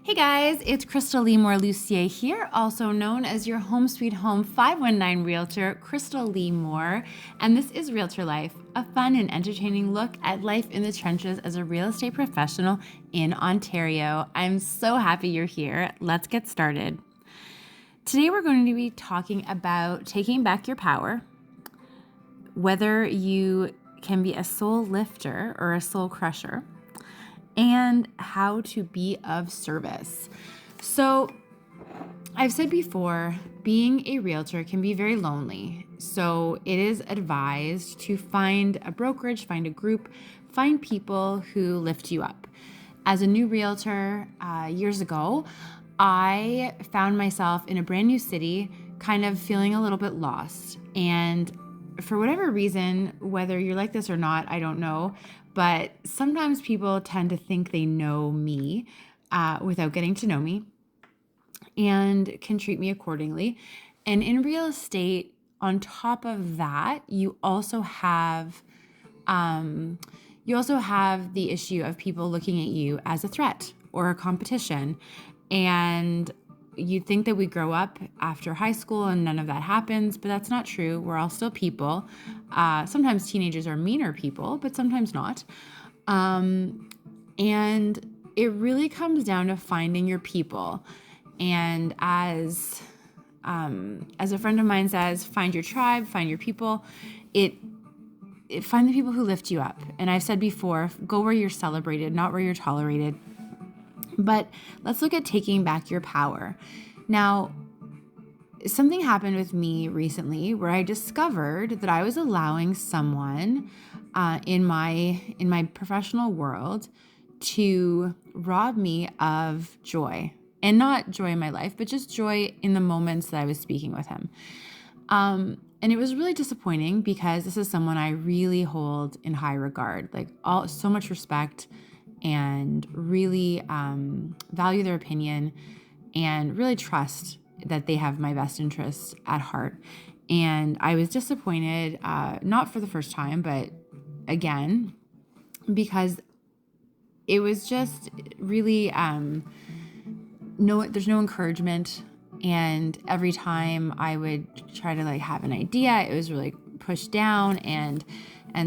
Hey guys, it's Crystal Lee Moore Lucier here, also known as your Home Sweet Home 519 Realtor, Crystal Lee Moore, and this is Realtor Life, a fun and entertaining look at life in the trenches as a real estate professional in Ontario. I'm so happy you're here. Let's get started. Today we're going to be talking about taking back your power, whether you can be a soul lifter or a soul crusher, and how to be of service. So I've said before, being a realtor can be very lonely. So it is advised to find a brokerage, find a group, find people who lift you up. As a new realtor years ago, I found myself in a brand new city, kind of feeling a little bit lost. And for whatever reason, whether you're like this or not, I don't know, but sometimes people tend to think they know me without getting to know me and can treat me accordingly. And in real estate, on top of that, you also have the issue of people looking at you as a threat or a competition. And you'd think that we grow up after high school and none of that happens, but that's not true. We're all still people. Sometimes teenagers are meaner people, but sometimes not. And it really comes down to finding your people. And as a friend of mine says, find your tribe, find your people. Find the people who lift you up. And I've said before, go where you're celebrated, not where you're tolerated. But let's look at taking back your power. Now, something happened with me recently where I discovered that I was allowing someone in my professional world to rob me of joy. And not joy in my life, but just joy in the moments that I was speaking with him. And it was really disappointing because this is someone I really hold in high regard, like so much respect, and really value their opinion and really trust that they have my best interests at heart. And I was disappointed, not for the first time, but again, because it was just really, there's no encouragement. And every time I would try to have an idea, it was really pushed down and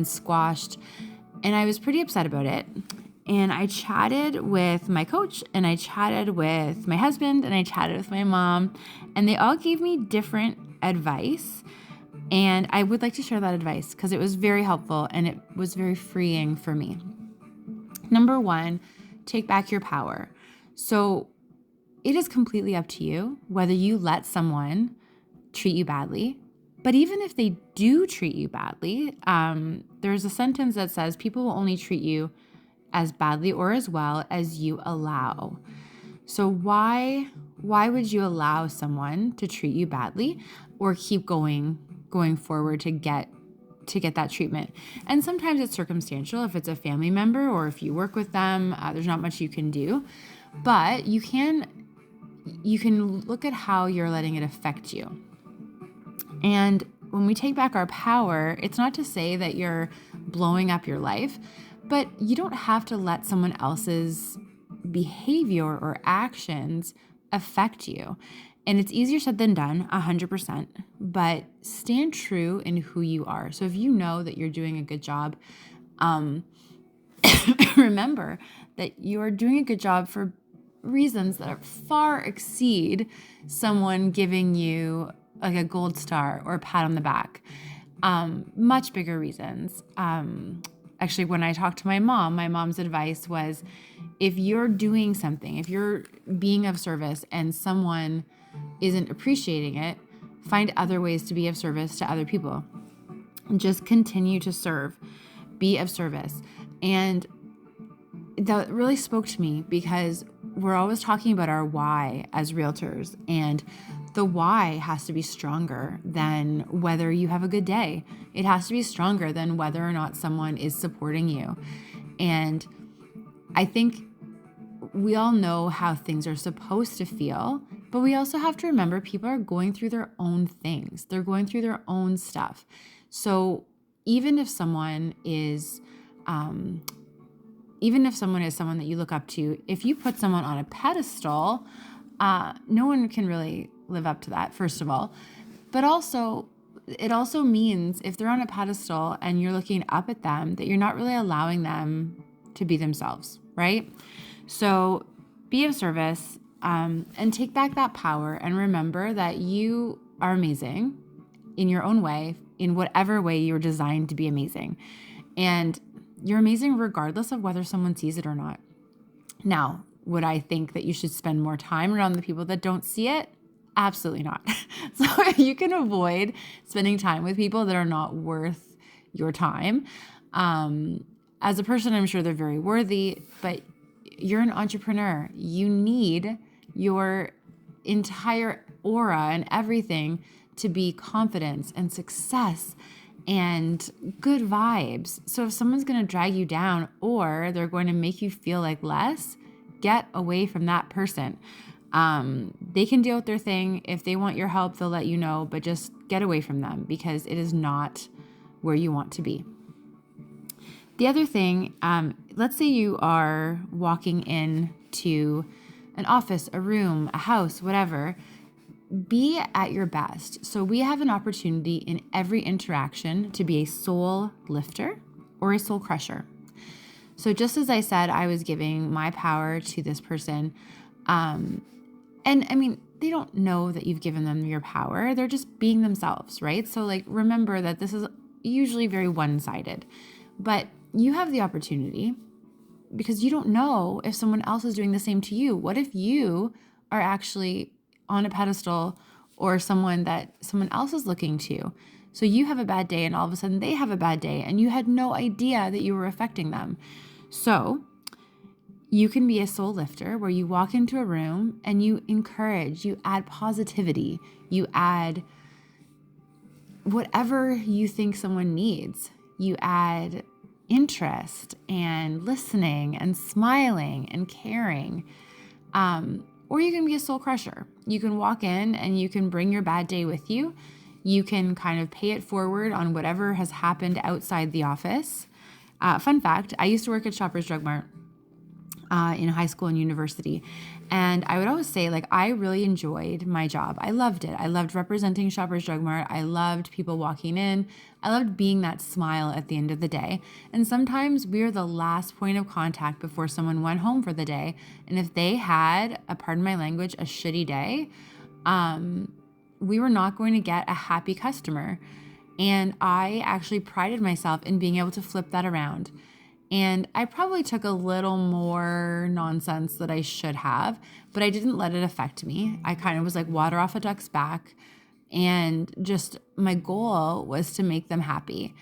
squashed. And I was pretty upset about it. And I chatted with my coach, and I chatted with my husband, and I chatted with my mom, and they all gave me different advice. And I would like to share that advice because it was very helpful and it was very freeing for me. Number one, take back your power. So it is completely up to you whether you let someone treat you badly. But even if they do treat you badly, there's a sentence that says people will only treat you as badly or as well as you allow. So why would you allow someone to treat you badly or keep going forward to get that treatment? And sometimes it's circumstantial. If it's a family member or if you work with them, there's not much you can do. But you can look at how you're letting it affect you. And when we take back our power, it's not to say that you're blowing up your life, but you don't have to let someone else's behavior or actions affect you. And it's easier said than done, 100%, but stand true in who you are. So if you know that you're doing a good job, remember that you're doing a good job for reasons that far exceed someone giving you a gold star or a pat on the back. Much bigger reasons. Actually, when I talked to my mom's advice was, if you're doing something, if you're being of service and someone isn't appreciating it, find other ways to be of service to other people. And just continue to serve, be of service. And that really spoke to me because we're always talking about our why as realtors, and the why has to be stronger than whether you have a good day. It has to be stronger than whether or not someone is supporting you. And I think we all know how things are supposed to feel, but we also have to remember people are going through their own things. They're going through their own stuff. So even if someone is even if someone is someone that you look up to, if you put someone on a pedestal, no one can really live up to that, first of all. But also, it also means if they're on a pedestal and you're looking up at them, that you're not really allowing them to be themselves, right? So be of service, and take back that power, and remember that you are amazing in your own way, in whatever way you're designed to be amazing. And you're amazing regardless of whether someone sees it or not. Now, would I think that you should spend more time around the people that don't see it? Absolutely not. So if you can avoid spending time with people that are not worth your time, as a person, I'm sure they're very worthy, but you're an entrepreneur. You need your entire aura and everything to be confidence and success and good vibes. So if someone's going to drag you down or they're going to make you feel like less, get away from that person. They can deal with their thing. If they want your help, they'll let you know, but just get away from them because it is not where you want to be. The other thing, let's say you are walking into an office, a room, a house, whatever. Be at your best. So we have an opportunity in every interaction to be a soul lifter or a soul crusher. So just as I said, I was giving my power to this person. And I mean, they don't know that you've given them your power. They're just being themselves, right? So like, remember that this is usually very one-sided, but you have the opportunity because you don't know if someone else is doing the same to you. What if you are actually on a pedestal or someone that someone else is looking to? So you have a bad day and all of a sudden they have a bad day and you had no idea that you were affecting them. So you can be a soul lifter where you walk into a room and you encourage, you add positivity, you add whatever you think someone needs. You add interest and listening and smiling and caring. Or you can be a soul crusher. You can walk in and you can bring your bad day with you. You can kind of pay it forward on whatever has happened outside the office. Fun fact, I used to work at Shoppers Drug Mart in high school and university. And I would always say, like, I really enjoyed my job. I loved it. I loved representing Shoppers Drug Mart. I loved people walking in. I loved being that smile at the end of the day. And sometimes we're the last point of contact before someone went home for the day. And if they had, pardon my language, a shitty day, we were not going to get a happy customer. And I actually prided myself in being able to flip that around. And I probably took a little more nonsense that I should have, but I didn't let it affect me. I kind of was like water off a duck's back. And just my goal was to make them happy.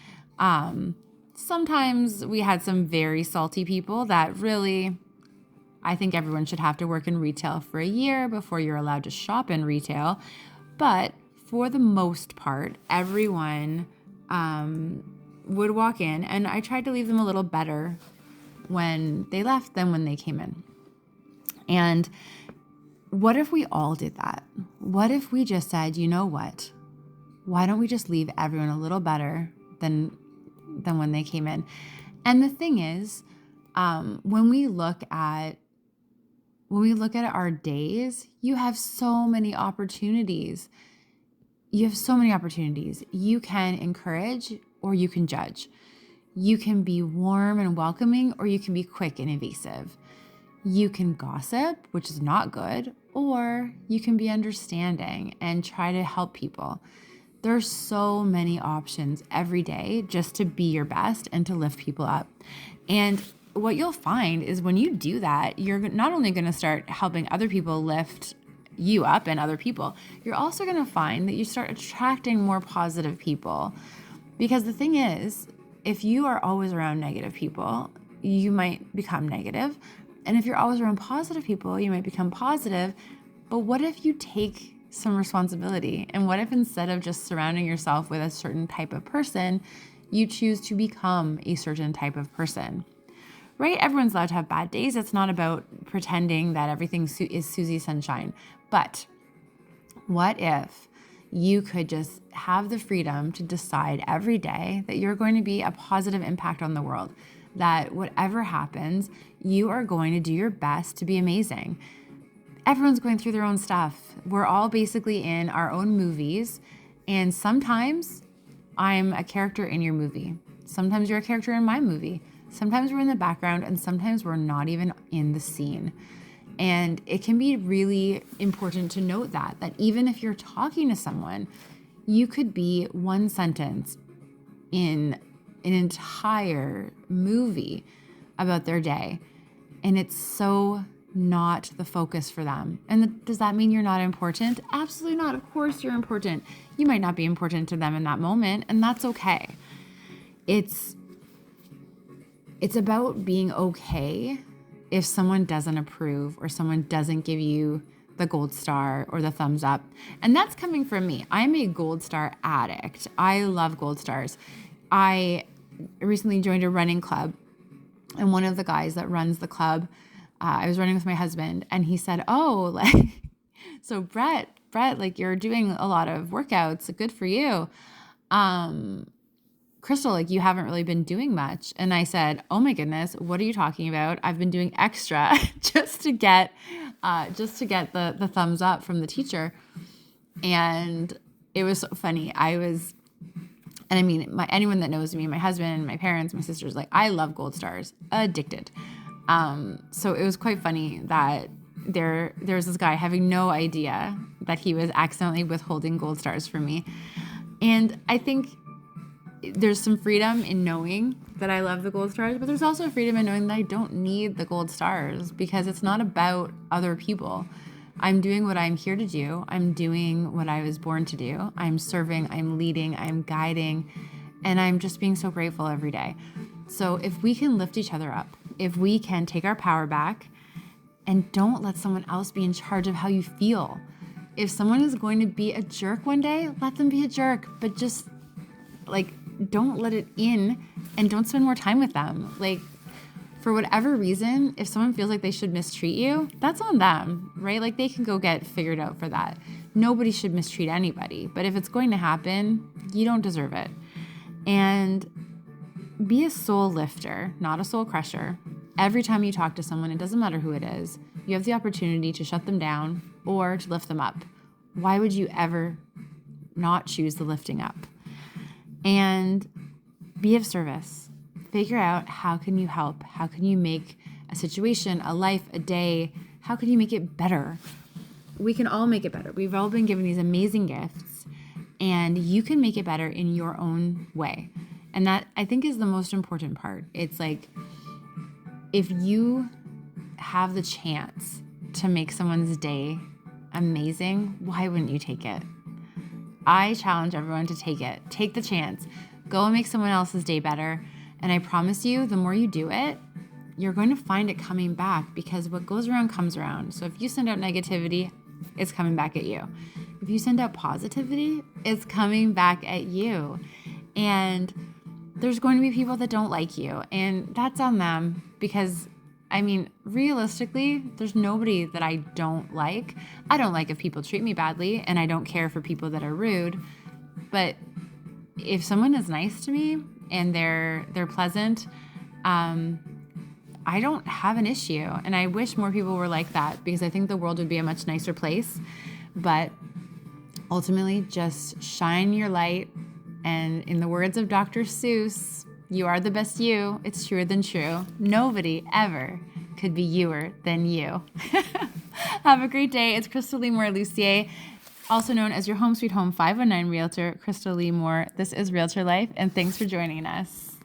Sometimes we had some very salty people that really, I think everyone should have to work in retail for a year before you're allowed to shop in retail. But for the most part, everyone would walk in, and I tried to leave them a little better when they left than when they came in. And what if we all did that? What if we just said, you know what? Why don't we just leave everyone a little better than when they came in? And the thing is, when we look at our days, you have so many opportunities. You have so many opportunities. You can encourage or you can judge. You can be warm and welcoming, or you can be quick and evasive. You can gossip, which is not good, or you can be understanding and try to help people. There's so many options every day just to be your best and to lift people up. And what you'll find is when you do that, you're not only going to start helping other people lift you up and other people, you're also going to find that you start attracting more positive people. Because the thing is, if you are always around negative people, you might become negative. And if you're always around positive people, you might become positive. But what if you take some responsibility? And what if instead of just surrounding yourself with a certain type of person, you choose to become a certain type of person? Right? Everyone's allowed to have bad days. It's not about pretending that everything is Susie Sunshine. But what if you could just have the freedom to decide every day that you're going to be a positive impact on the world? that whatever happens, you are going to do your best to be amazing. Everyone's going through their own stuff. We're all basically in our own movies. And sometimes I'm a character in your movie. Sometimes you're a character in my movie. Sometimes we're in the background, and sometimes we're not even in the scene. And it can be really important to note that even if you're talking to someone, you could be one sentence in an entire movie about their day. And it's so not the focus for them. And does that mean you're not important? Absolutely not. Of course you're important. You might not be important to them in that moment, and that's okay. It's about being okay if someone doesn't approve or someone doesn't give you the gold star or the thumbs up. And that's coming from me. I'm a gold star addict. I love gold stars. I recently joined a running club, and one of the guys that runs the club, I was running with my husband, and he said, "Oh, like, so Brett, like, you're doing a lot of workouts. Good for you. Crystal, like, you haven't really been doing much." And I said, "Oh my goodness, what are you talking about? I've been doing extra just to get the thumbs up from the teacher." And it was so funny. And I mean, anyone that knows me, my husband, my parents, my sisters, like, I love gold stars, addicted. So it was quite funny that there was this guy having no idea that he was accidentally withholding gold stars from me. And I think there's some freedom in knowing that I love the gold stars, but there's also freedom in knowing that I don't need the gold stars, because it's not about other people. I'm doing what I'm here to do. I'm doing what I was born to do. I'm serving, I'm leading, I'm guiding, and I'm just being so grateful every day. So if we can lift each other up, if we can take our power back and don't let someone else be in charge of how you feel. If someone is going to be a jerk one day, let them be a jerk, but just like, don't let it in and don't spend more time with them. Like, for whatever reason, if someone feels like they should mistreat you, that's on them, right? Like, they can go get figured out for that. Nobody should mistreat anybody, but if it's going to happen, you don't deserve it. And be a soul lifter, not a soul crusher. Every time you talk to someone, it doesn't matter who it is, you have the opportunity to shut them down or to lift them up. Why would you ever not choose the lifting up? And be of service. Figure out, how can you help? How can you make a situation, a life, a day, how can you make it better? We can all make it better. We've all been given these amazing gifts, and you can make it better in your own way. And that, I think, is the most important part. It's like, if you have the chance to make someone's day amazing, why wouldn't you take it? I challenge everyone to take it. Take the chance. Go and make someone else's day better. And I promise you, the more you do it, you're going to find it coming back, because what goes around comes around. So if you send out negativity, it's coming back at you. If you send out positivity, it's coming back at you. And there's going to be people that don't like you, and that's on them, because, I mean, realistically, there's nobody that I don't like. I don't like if people treat me badly, and I don't care for people that are rude. But if someone is nice to me and they're pleasant, I don't have an issue. And I wish more people were like that, because I think the world would be a much nicer place. But ultimately, just shine your light. And in the words of Dr. Seuss, you are the best you. It's truer than true. Nobody ever could be youer than you. Have a great day. It's Crystal Lee Moore-Lucier, also known as your Home Sweet Home 519 Realtor, Crystal Lee Moore. This is Realtor Life, and thanks for joining us.